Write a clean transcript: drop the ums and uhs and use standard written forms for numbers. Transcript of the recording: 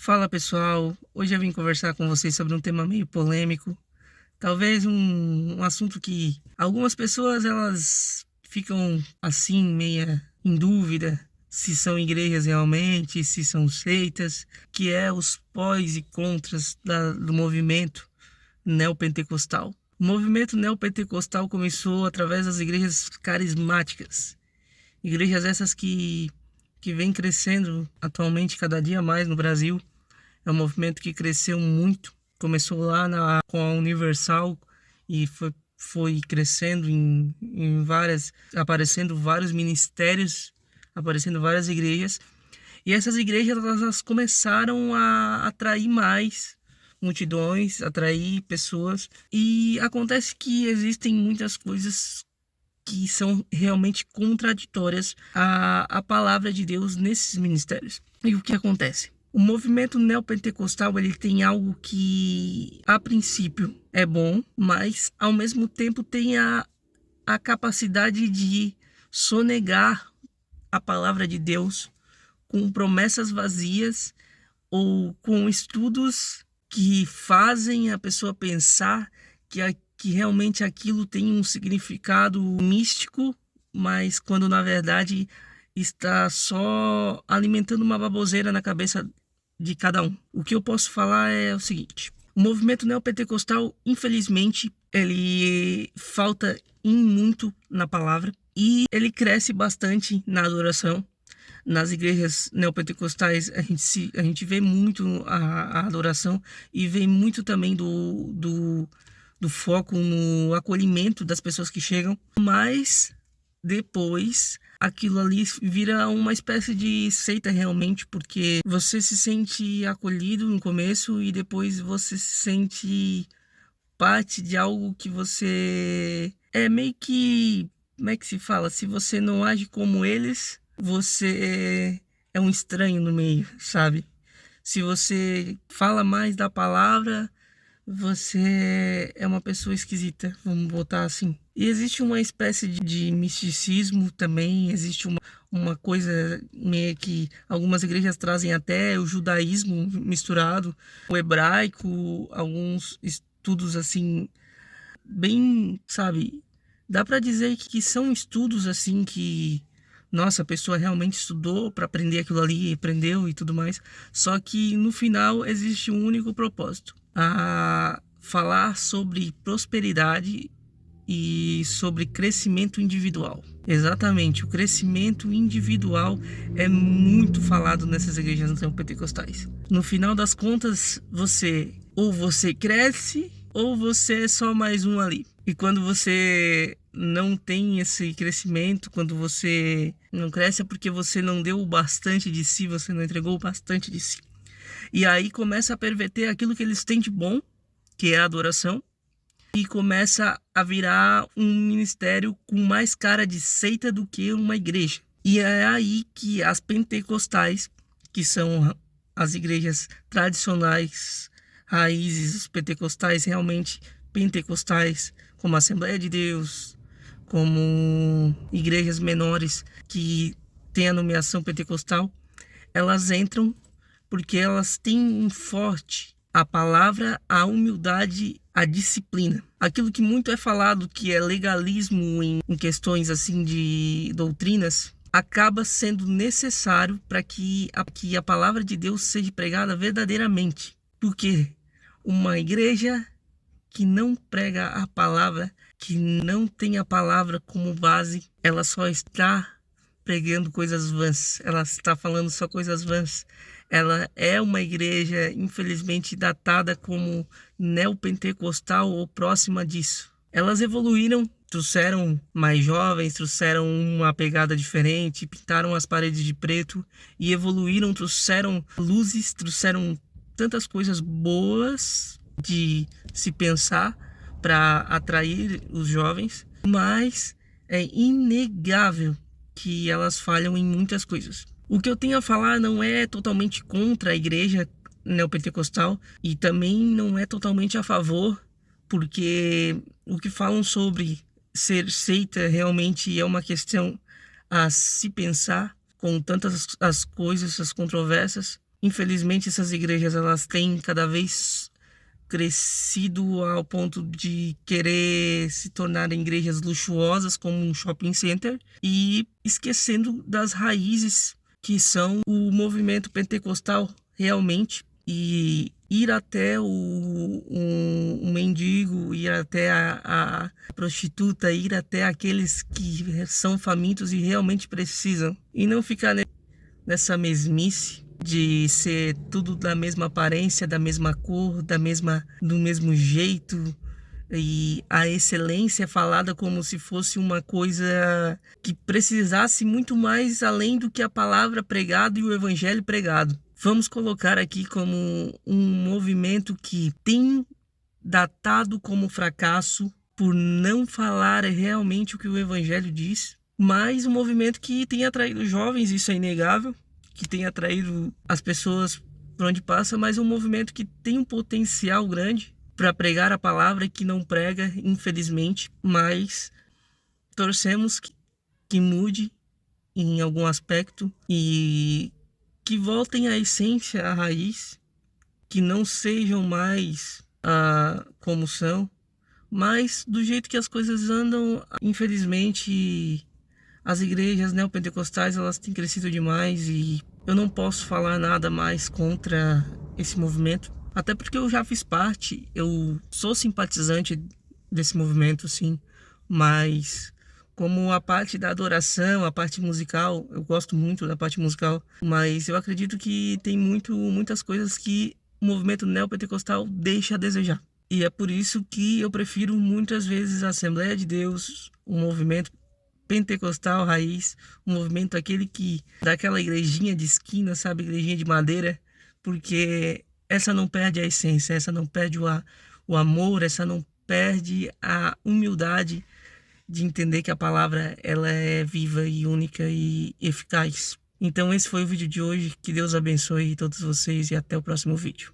Fala pessoal, hoje eu vim conversar com vocês sobre um tema meio polêmico, talvez um assunto que algumas pessoas elas ficam assim meia em dúvida se são igrejas realmente, se são seitas, que é os pós e contras do movimento neopentecostal. O movimento neopentecostal começou através das igrejas carismáticas, igrejas essas que vem crescendo atualmente cada dia mais no Brasil. É um movimento que cresceu muito. Começou lá com a Universal e foi crescendo em várias, aparecendo vários ministérios, aparecendo várias igrejas. E essas igrejas elas começaram a atrair mais multidões, atrair pessoas. E acontece que existem muitas coisas que são realmente contraditórias à palavra de Deus nesses ministérios. E o que acontece? O movimento neopentecostal ele tem algo que, a princípio, é bom, mas, ao mesmo tempo, tem a capacidade de sonegar a palavra de Deus com promessas vazias ou com estudos que fazem a pessoa pensar que realmente aquilo tem um significado místico, mas quando na verdade está só alimentando uma baboseira na cabeça de cada um. O que eu posso falar é o seguinte: o movimento neopentecostal, infelizmente, ele falta em muito na palavra e ele cresce bastante na adoração. Nas igrejas neopentecostais a gente vê muito a adoração e vê muito também do foco no acolhimento das pessoas que chegam, mas depois aquilo ali vira uma espécie de seita realmente, porque você se sente acolhido no começo e depois você se sente parte de algo que você é meio que, como é que se fala? Se você não age como eles, você é um estranho no meio, sabe? Se você fala mais da palavra, você é uma pessoa esquisita, vamos botar assim. E existe uma espécie de misticismo também, existe uma coisa meio que algumas igrejas trazem até o judaísmo misturado, o hebraico, alguns estudos assim, bem, sabe? Dá para dizer que são estudos assim que, nossa, a pessoa realmente estudou para aprender aquilo ali, aprendeu e tudo mais. Só que no final existe um único propósito: a falar sobre prosperidade e sobre crescimento individual. Exatamente, o crescimento individual é muito falado nessas igrejas neopentecostais. No final das contas, você cresce ou você é só mais um ali. E quando você não tem esse crescimento, quando você não cresce, é porque você não deu o bastante de si, você não entregou o bastante de si. E aí começa a perverter aquilo que eles têm de bom, que é a adoração, e começa a virar um ministério com mais cara de seita do que uma igreja. E é aí que as pentecostais, que são as igrejas tradicionais, raízes, os pentecostais realmente pentecostais, como a Assembleia de Deus, como igrejas menores que têm a nomeação pentecostal, elas entram porque elas têm um forte a palavra, a humildade, a disciplina. Aquilo que muito é falado que é legalismo em questões assim de doutrinas, acaba sendo necessário para que a palavra de Deus seja pregada verdadeiramente. Porque uma igreja que não prega a palavra, que não tem a palavra como base, ela só está pregando coisas vãs, ela está falando só coisas vãs. Ela é uma igreja, infelizmente, datada como neopentecostal ou próxima disso. Elas evoluíram, trouxeram mais jovens, trouxeram uma pegada diferente, pintaram as paredes de preto e evoluíram, trouxeram luzes, trouxeram tantas coisas boas de se pensar para atrair os jovens, mas é inegável que elas falham em muitas coisas. O que eu tenho a falar não é totalmente contra a igreja neopentecostal e também não é totalmente a favor, porque o que falam sobre ser seita realmente é uma questão a se pensar, com tantas as coisas, as controvérsias. Infelizmente, essas igrejas elas têm cada vez crescido ao ponto de querer se tornarem igrejas luxuosas como um shopping center e esquecendo das raízes que são o movimento pentecostal realmente, e ir até um mendigo, ir até a prostituta, ir até aqueles que são famintos e realmente precisam, e não ficar nessa mesmice de ser tudo da mesma aparência, da mesma cor, do mesmo jeito, e a excelência é falada como se fosse uma coisa que precisasse muito mais além do que a palavra pregada e o evangelho pregado. Vamos colocar aqui como um movimento que tem datado como fracasso por não falar realmente o que o evangelho diz, mas um movimento que tem atraído jovens, isso é inegável, que tem atraído as pessoas por onde passa, mas um movimento que tem um potencial grande para pregar a palavra e que não prega, infelizmente, mas torcemos que mude em algum aspecto e que voltem à essência, à raiz, que não sejam mais como são, mas do jeito que as coisas andam, infelizmente, as igrejas neopentecostais elas têm crescido demais e eu não posso falar nada mais contra esse movimento, até porque eu já fiz parte, eu sou simpatizante desse movimento, sim, mas como a parte da adoração, a parte musical, eu gosto muito da parte musical, mas eu acredito que tem muitas coisas que o movimento neopentecostal deixa a desejar. E é por isso que eu prefiro muitas vezes a Assembleia de Deus, o movimento pentecostal raiz, um movimento aquele que daquela igrejinha de esquina, sabe, igrejinha de madeira, porque essa não perde a essência, essa não perde o amor, essa não perde a humildade de entender que a palavra ela é viva e única e eficaz. Então esse foi o vídeo de hoje, que Deus abençoe todos vocês e até o próximo vídeo.